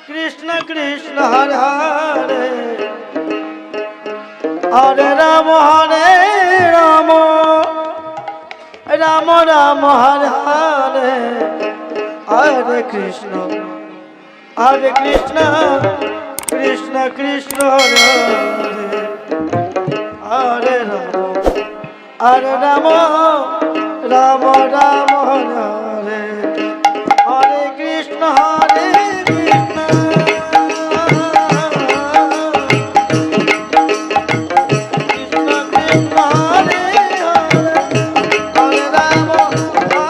Krishna Krishna Hare Hare Hare Ram Ram Ram Hare Hare Hare Krishna Krishna Krishna Hare Hare Hare Ram Ram Ram Hare Hare Hare Krishna Hare Hare Hare Ram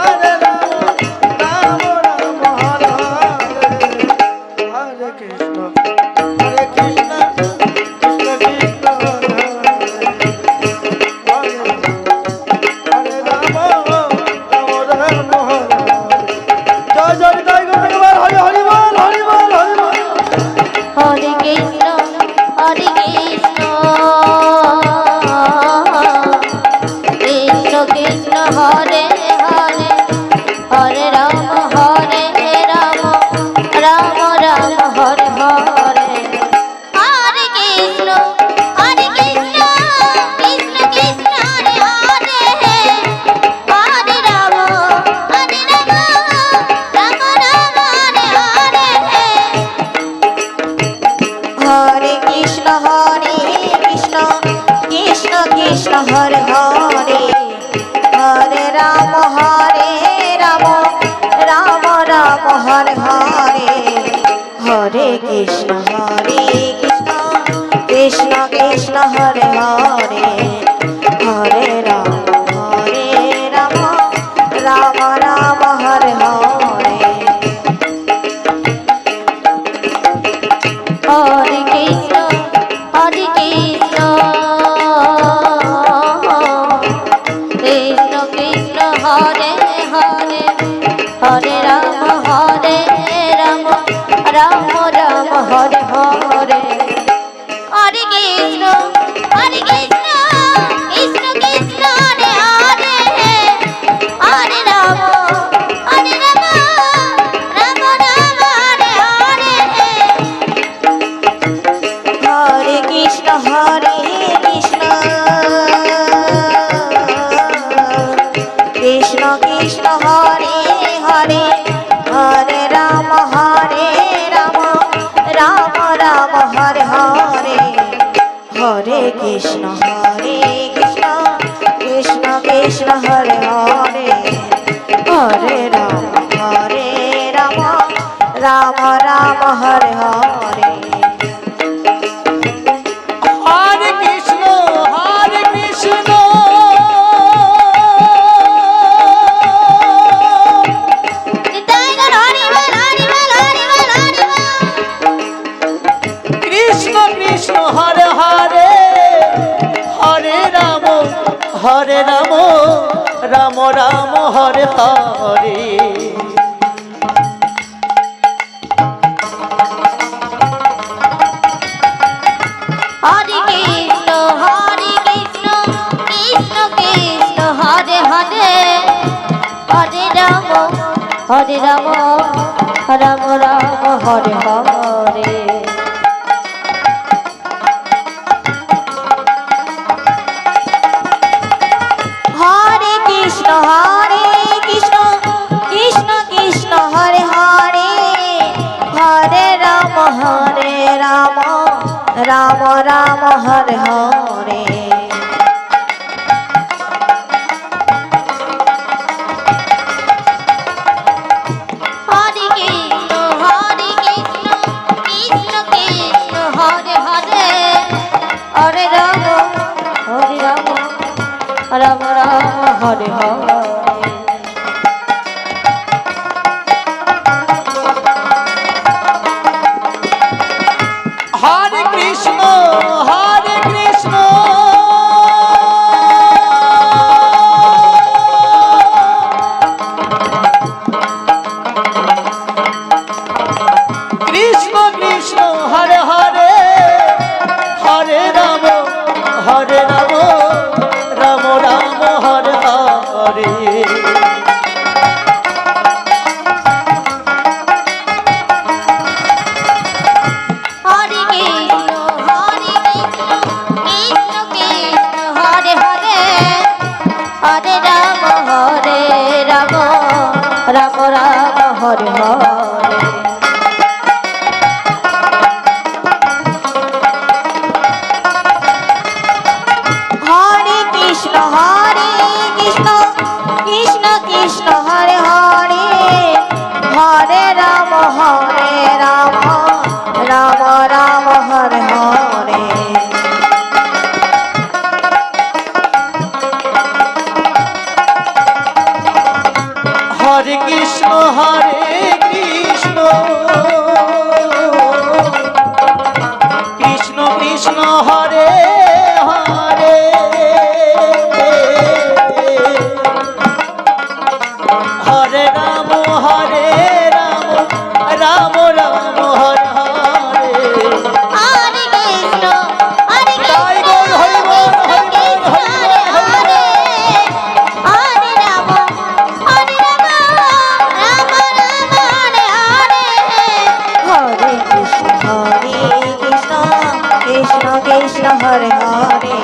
Ram Ram Hare Hare Hare Krishna Krishna Krishna Hare Hare Hare Ram Ram Ram Hare Hare Hare Krishna Hare Hare Hare Ram Ram Ram Hare Hare Hare Krishna Krishna Krishna Hare Hare Hare Ram Ram Ram Hare Hare Hare Krishna Krishna Krishna Hare Hare Hare Ram Ram Ram Hare Hare Hare Krishna Krishna Krishna Hare Hare Hare Ram Ram Ram Hare Hare Hare Krishna Krishna Krishna Hare Hare Hare Ram Ram Ram Hare Hare Hare Krishna Krishna Krishna Hare Hare Hare Ram Ram Ram Hare Hare Hare Krishna Krishna Krishna Hare Hare Hare Ram Ram Ram Hare Hare Hare Krishna Krishna Krishna Hare Hare Hare Ram Ram Ram Hare Hare Hare Krishna Krishna Krishna Hare Hare Hare Ram Ram Ram Hare Hare Ram Ram Ram Hare Hare Hare Krishna Krishna Krishna Krishna Hare Hare Hare Ram Ram Ram Hare Hare Hare Krishna জয় Gour Hari বল, Hari বল, Hari বল, Hari বল। হরে Ram হরে Ram Ram Ram Hare Hare Hare Krishna Krishna Krishna Krishna Hare Hare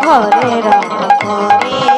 Hare Ram হরে